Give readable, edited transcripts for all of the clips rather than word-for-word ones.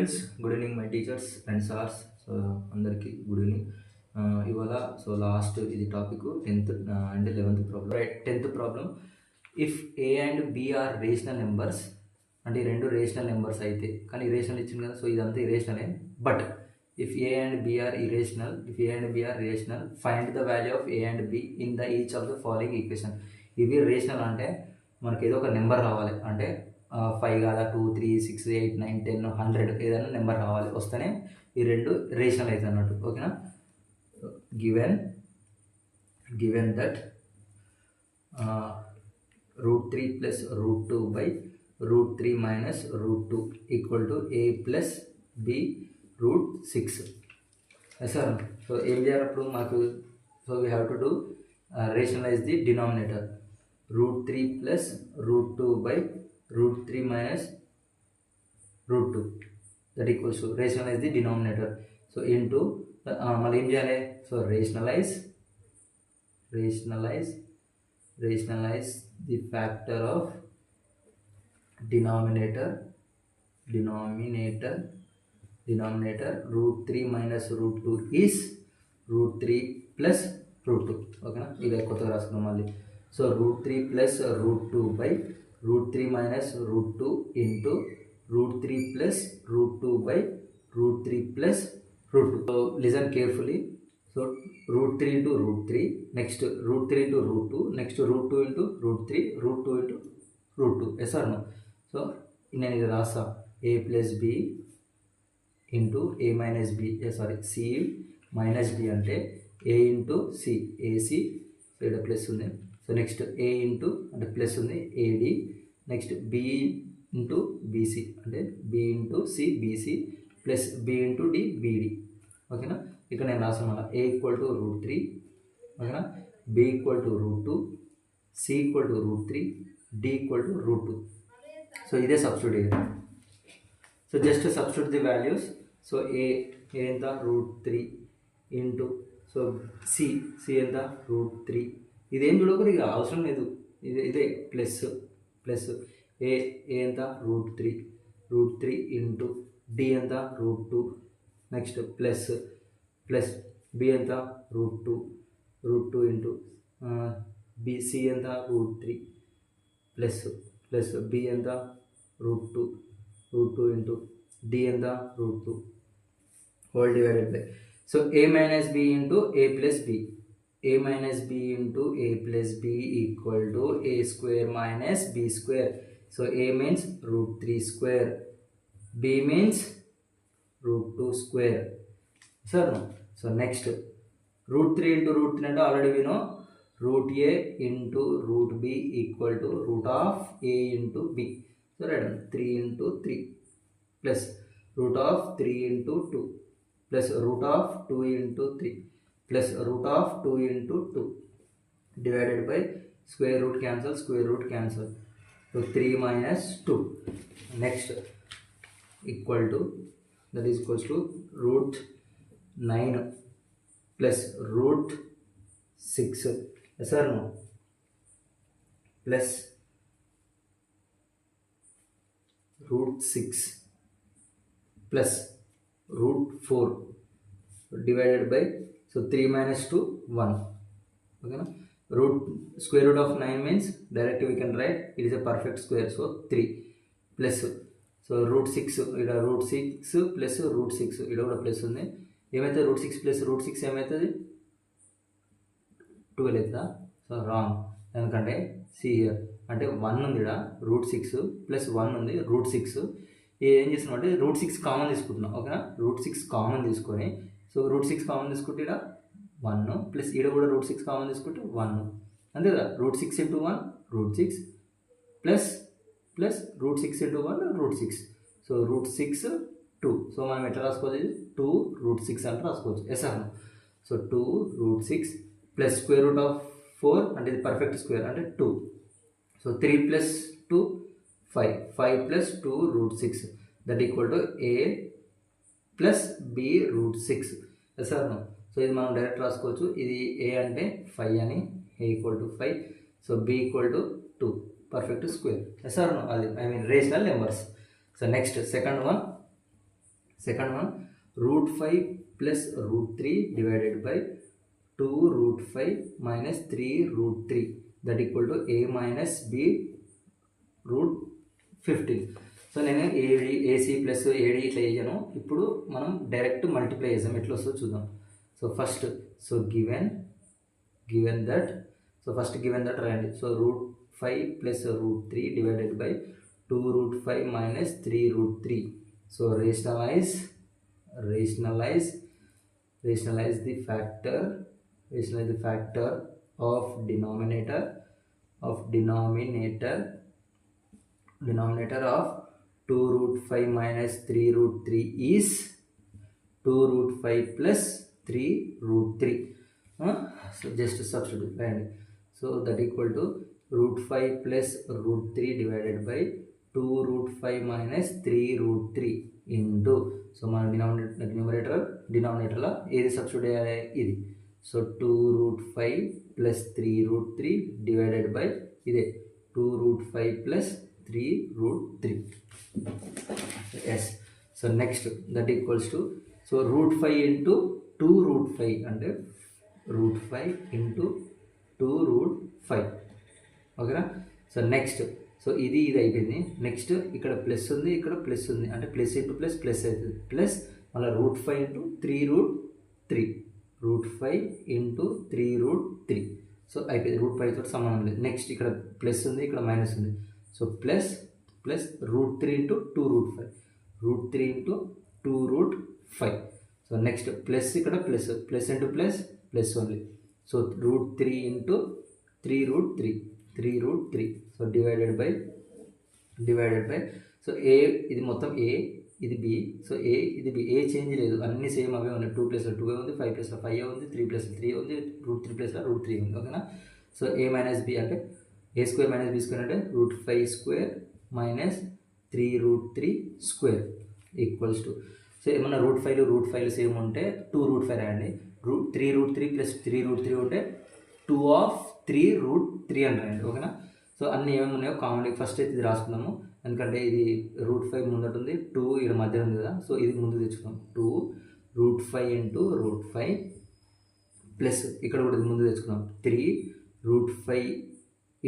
Students, good evening my teachers and sirs. So అందరికీ good evening. ఇవాళ last ఇది topic 10th and 11th problem. Right, 10th problem. If A and B are rational numbers, అంటే ఈ రెండు rational numbers అయితే, కానీ irrational ఇచ్చింది కదా, సో ఇదంతా ఇరేషనలే. But if A and B are irrational, find the value of a and b in the each of the following equation. ఇవి రేషనల్ అంటే మనకి ఏదో ఒక నెంబర్ రావాలి, అంటే 5 కాదా, 2, 3, 6, 8, 9, 10, 100 ఏదైనా నెంబర్ రావాలి, వస్తేనే ఈ రెండు రేషనల్ అవుతుంది అన్నట్టు. ఓకేనా? Given that √3 plus √2 by √3 minus √2 equal to a plus b √6. Sir, so ఏం చేయాలి అప్పుడు మాకు? So we have to do rationalise the denominator. √3 plus √2 by √3 minus √2 that equals to rationalize the denominator. So into మళ్ళీ ఏం చేయాలి? So rationalize the factor of denominator √3 minus √2 is √3 plus √2. ఓకేనా? ఇది కొత్తగా రాసుకున్నాం మళ్ళీ. So √3 plus √2 by √3 minus √2 into √3 plus √2 by √3 plus √2. So listen carefully. So √3 into √3, next √3 into √2, next √2 into √3, √2 into √2. Yes or no? So నేను ఇది రాసా, a plus b into a minus b, c minus b అంటే a into c, ac, so ఇక్కడ plus ఉంది. So next a into అంటే plus ఉంది ad, next b into bc అంటే b into c bc plus b into d bd. ఓకేనా? ఇక్కడ నేను రాసాను మళ్ళీ a ఈక్వల్ టు √3, ఓకేనా, b equal to √2, c equal to √3, d equal to √2. So ఇదే సబ్స్టిట్యూట్ అయ్యింది. So just substitute the values. So a ఎంత? √3 ఇంటూ, సో c ఎంత? √3. ఇదేం చూడకూడదు, ఇక అవసరం లేదు, ఇదే ప్లస్ ఏ ఎంత? √3 ఇంటూ d ఎంత? √2, నెక్స్ట్ ప్లస్ b ఎంత? √2 ఇంటూ bc ఎంత? √3 ప్లస్ b ఎంత? √2 ఇంటూ d ఎంత? √2 whole divided by. So a minus b into a plus b, a minus b into a plus b equal to a square minus b square. So a means √3 square, b means √2 square. Sir, no? So next √3 into √3 అంటే already we know √a into √b equal to root of a into b. So write 3 into 3 plus root of 3 into 2 plus root of 2 into 3 plus root of 2 into 2 divided by square root cancel. So 3 minus 2. Next equal to, that is equals to √9 plus √6. Yes or no? Plus √6 plus √4 divided by, so 3 minus 2 1. Okay, na? Square root of 9 means directly we can write it is a perfect square, so 3 plus, so √6 ఇక్కడ √6 plus √6 ఇక్కడ కూడా plus ఉంది. ఏమవుతుంది? √6 plus √6 ఏమవుతుంది? 12 అవుతుందా? So wrong, ఎందుకంటే see here అంటే 1 ఉంది ఇక్కడ, √6 ప్లస్ 1 ఉంది √6. ఏం చేస్తున్నాం అంటే √6 కామన్ తీసుకుంటున్నాం. ఓకేనా? √6 కామన్ తీసుకొని, సో √6 కామన్ తీసుకుంటే ఇక్కడ 1 ప్లస్ ఇక్కడ కూడా √6 కామన్ తీసుకుంటే 1, అంతే కదా? √6 into 1 √6 plus √6 into 1 √6. So √6 2. So మనం ఎట్లా రాసుకోవచ్చు? 2 √6 అంటే రాసుకోవచ్చు. ఎస్ అన్న. So 2 √6 plus square root of 4 అంటే ఇది పర్ఫెక్ట్ స్క్వేర్ అంటే 2. So 3 plus 2 5 plus 2 √6 that equal to a plus b √6. Yes అన్న. సో ఇది మనం డైరెక్ట్ రాసుకోవచ్చు. ఇది a అంటే 5 అని, a equal to 5. So b equal to 2, perfect square. Yes or no? అది rational numbers. So next second one, Second one, root 5 plus root 3 divided by 2 root 5 minus 3 root 3, that equal to a minus b root 15. So నేను AC plus AD ఇట్లా వేయను. ఇప్పుడు మనం direct multiply చేద్దాం, ఎట్లా వస్తుందో చూద్దాం. So first given that, so first given that రాయండి. So root 5 plus root 3 divided by 2 root 5 minus 3 root 3. So rationalize the factor of denominator of 2 root 5 minus 3 root 3 is 2 root 5 plus 3 root 3. So just substitute, right? So that equal to root 5 plus root 3 divided by 2 root 5 minus 3 root 3 into, so మన డినామినేటర్లో ఏది substitute చేయాలి, ఇది. So 2 root 5 plus 3 root 3 divided by ఇదే 2 root 5 plus 3 root 3. Yes. So next that equals to, so root 5 into 2 root 5 అంటే root 5 into 2 root 5. ఓకేనా. So next, so ఇది అయిపోయింది. Next ఇక్కడ ప్లస్ ఉంది, ఇక్కడ ప్లస్ ఉంది, అంటే ప్లస్ ఇంటూ ప్లస్ ప్లస్ అవుతుంది. ప్లస్ మళ్ళీ root 5 into 3 root 3, root 5 into 3 root 3. So అయిపోయింది, రూట్ 5 తోటి సమానం లేదు. నెక్స్ట్ ఇక్కడ ప్లస్ ఉంది, ఇక్కడ మైనస్ ఉంది. So plus root 3 into 2 root 5, root 3 into 2 root 5. So next plus ఇక్కడ plus into plus only. So root 3 into 3 root 3, 3 root 3. So divided by, so a ఇది మొత్తం ఏ, ఇది బి. సో ఏ ఇది B, ఏ change లేదు, అన్ని same అవే ఉన్నాయి. 2 + 2 ఉంది, 5 + 5 ఉంది, 3 + 3 ఉంది, రూట్ 3 + రూట్ 3 ఉంది. ఓకేనా. సో ఏ మైనస్ బి అంటే A square minus B square అంటే root 5 square minus 3 root 3 square equals to, so ఏమన్నా రూట్ 5 సేమ్ ఉంటే 2 root 5 రాయండి. 3 root 3 + 3 root 3 ఉంటే 2 of 3 root 3 అని రాయండి. ఓకేనా. సో అన్నీ ఏమేమి ఉన్నాయో కామన్, ఫస్ట్ అయితే ఇది రాసుకుందాము, ఎందుకంటే ఇది రూట్ 5 ముందట ఉంది, 2 ఇక్కడ మధ్య ఉంది కదా. సో ఇది ముందు తెచ్చుకుందాం. 2 root 5 ఇంటూ రూట్ 5 ప్లస్ ఇక్కడ కూడా ఇది ముందు తెచ్చుకుందాం. 3 root 5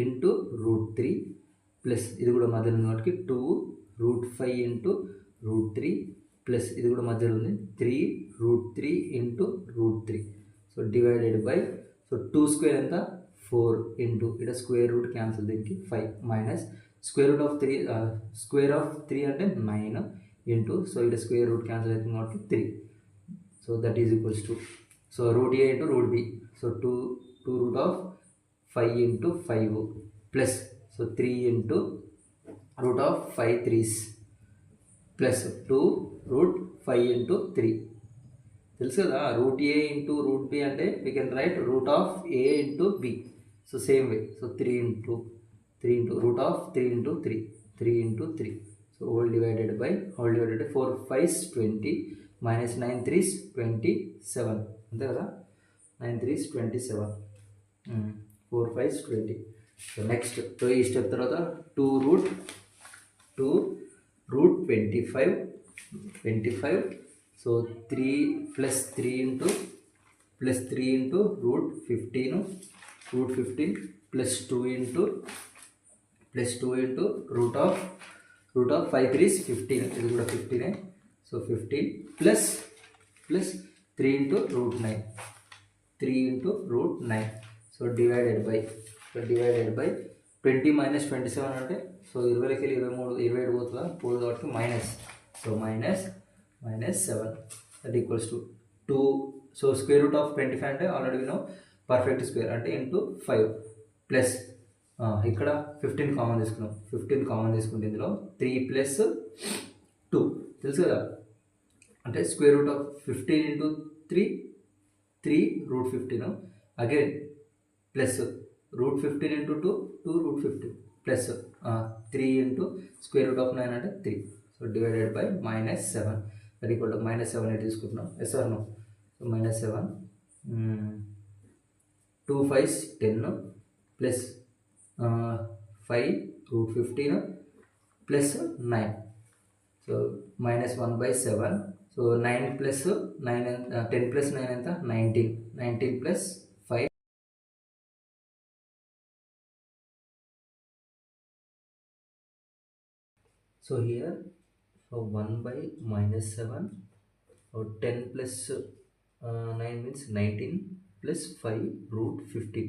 ఇంటూ రూట్ 3 ప్లస్ ఇది కూడా మధ్యలో ఉంది కాబట్టి 2 root 5 ఇంటూ రూట్ 3 ప్లస్ ఇది కూడా మధ్యలో ఉంది 3 root 3 into route 3. So divided by, so 2 square ఎంత 4 ఇంటూ ఇక్కడ స్క్వేర్ రూట్ క్యాన్సిల్, దీనికి 5 మైనస్ స్క్వేర్ రూట్ ఆఫ్ 3 అంటే 9 ఇంటూ, సో ఇక్కడ స్క్వేర్ రూట్ క్యాన్సిల్ అవుతుంది కాబట్టి 3. So that is equals to, so root A into root B. So 2 root of 5 into 5 plus, so 3 into root of 5 3s plus 2 root 5 into 3. తెలుసు కదా, root A into root B అంటే we can write root of A into B. So same way, so 3 into root of 3 into 3 into 3. So whole divided by 4 5s 20 minus 9 3s 27, అంతే కదా. 9 3s 27, 4 5s 20. So next ఈ step తర్వాత 2 root 25. So 3 + 3 into route 15 plus 2 into root of 5 3s 15, ఇది కూడా 15. So 15 plus 3 into route 9. So divided by 20 minus 27 అంటే, so 20 వెళ్ళి 27 పోతుందా, పోదు కాబట్టి minus. So minus 7 that equals to 2. So square root of 25 అంటే ఆల్రెడీ వినో పర్ఫెక్ట్ స్క్వేర్ అంటే into 5 plus ఇక్కడ 15 కామన్ తీసుకున్నాం. 15 కామన్ తీసుకుంటే ఇందులో 3 + 2 తెలుసు కదా, అంటే square root of 15 into 3 root 15 again plus root 15 into 2 root 15 plus 3 into square root of 9 అంటే 3. So divided by -7 that equal to -7 తీసుకుంటున్నాం. Yes or no. So -7 2 5s 10 plus 5 root 15 plus 9. So -1/7. So 9 plus 9 10 plus 9 ఎంత 19, 19 ప్లస్ 5. So here, so 1 by -7, or 10 plus 9 means 19 plus 5 root 15.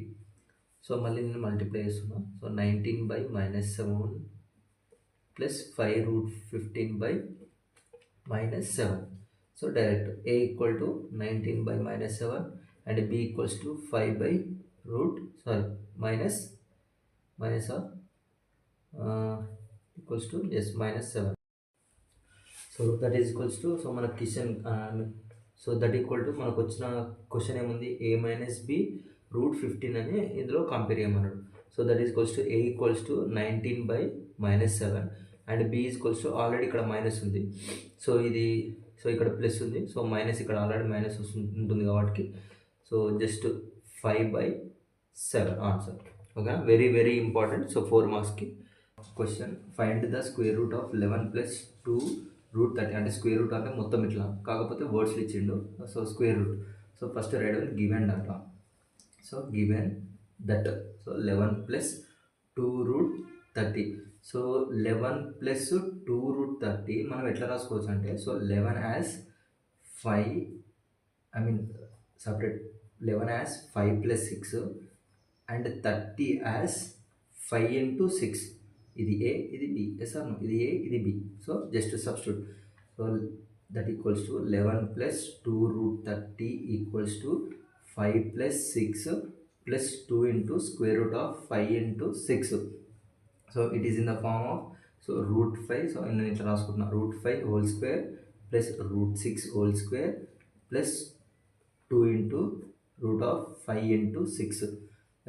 So మళ్ళీ నేను multiply చేస్తున్నా. So 19 by -7 plus 5 root 15 by -7. So direct a equal to 19 by -7 and b equals to 5 by minus equals to -7. So that is equals to, so మన question, so that equal to మనకు వచ్చిన question ఏముంది, a minus B route 15 అని ఇందులో compare చేయమన్నాడు. So that is equals to a equals to 19 by -7 and b equals to, already ఇక్కడ minus ఉంది, so ఇది, సో ఇక్కడ ప్లస్ ఉంది, సో మైనస్ ఇక్కడ ఆల్రెడీ మైనస్ ఉంటుంది కాబట్టి so just 5/7 answer. Okay, very very important. So 4 మార్క్స్కి question. Find the square root of 11 + 2 root 30. అంటే స్క్వేర్ రూట్ అంటే మొత్తం ఇట్లా, కాకపోతే వర్డ్స్లో ఇచ్చిండు. So square root, so first write given అట్లా. So given that, so 11 + 2 root 30. So 11 + 2 root 30 మనం ఎట్లా రాసుకోవచ్చు అంటే, so 11 as 5, I mean separate, 11 as 5 + 6 and 30 as 5 × 6. ఇది ఏ, ఇది బి, ఎస్ ఆర్ నో, ఇది ఏ, ఇది B. So just substitute. So that equals to 11 + 2 root 30 equals to 5 + 6 + 2 × square root of 5 × 6. So it is in the form of, so root 5. సో నేను ఇట్లా రాసుకుంటున్నా, root 5 whole square plus root 6 whole square plus 2 × root of 5 × 6.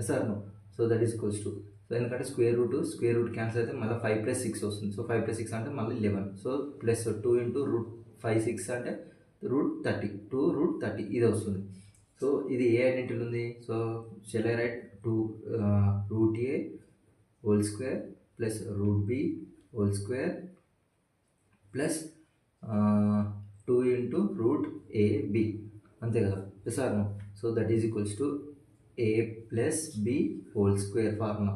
Yes or no. So that is equals to, so ఎందుకంటే square root cancel అయితే మళ్ళీ 5 + 6 వస్తుంది. So 5 + 6 అంటే మళ్ళీ 11. సో ప్లస్ 2 × రూట్ 5 6 అంటే రూట్ 30, 2 రూట్ 30 ఇది వస్తుంది. సో ఇది ఏ ఐడెంటిటీ ఉంది. So shall I write 2 root a whole square plus root b whole square plus 2 × root a b, అంతే కదా. Yes or no. So that is equals to a + b whole square formula,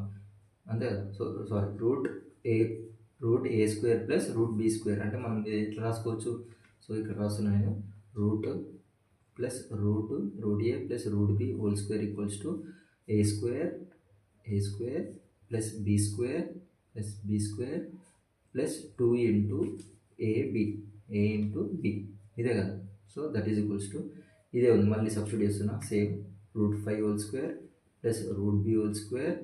అంతే కదా. So sorry, root a square plus root b square అంటే మనం ఎట్లా రాసుకోవచ్చు. So ఇక్కడ రాస్తున్నా నేను, root plus root a plus root b whole square equals to a square plus b square plus 2 × a × b, ఇదే కదా. So that is equals to, ఇదే ఉంది, మళ్ళీ సబ్స్టిట్యూట్ చేస్తున్నా. Same root 5 whole square plus root b whole square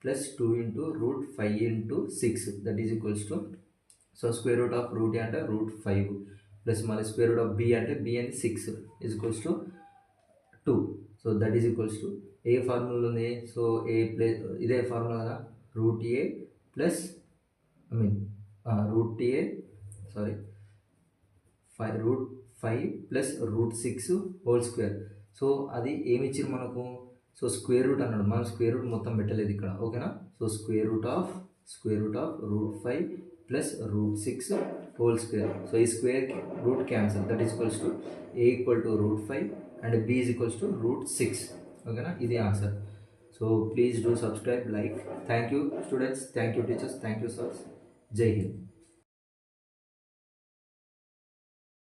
plus 2 × root 5 × 6 that is equals to, so square root of root a అంటే root 5 plus మళ్ళీ square root of b అంటే b అని 6 is equals to 2. So that is equals to, a formula ఉంది. So a plus, ఇదే formula కదా, root a plus root a sorry root 5 plus root 6 whole square. సో అది ఏమి ఇచ్చారు మనకు, సో స్క్వేర్ రూట్ అన్నాడు, మనం స్క్వేర్ రూట్ మొత్తం పెట్టలేదు ఇక్కడ, ఓకేనా. So square root of root 5 plus root 6 whole square. So ఈ square root cancel, that is equals to a equal to root 5 and b is equals to root 6, ఓకేనా. ఇది answer. So please do subscribe, like. Thank you students, thank you teachers, thank you sirs. Jai Hind.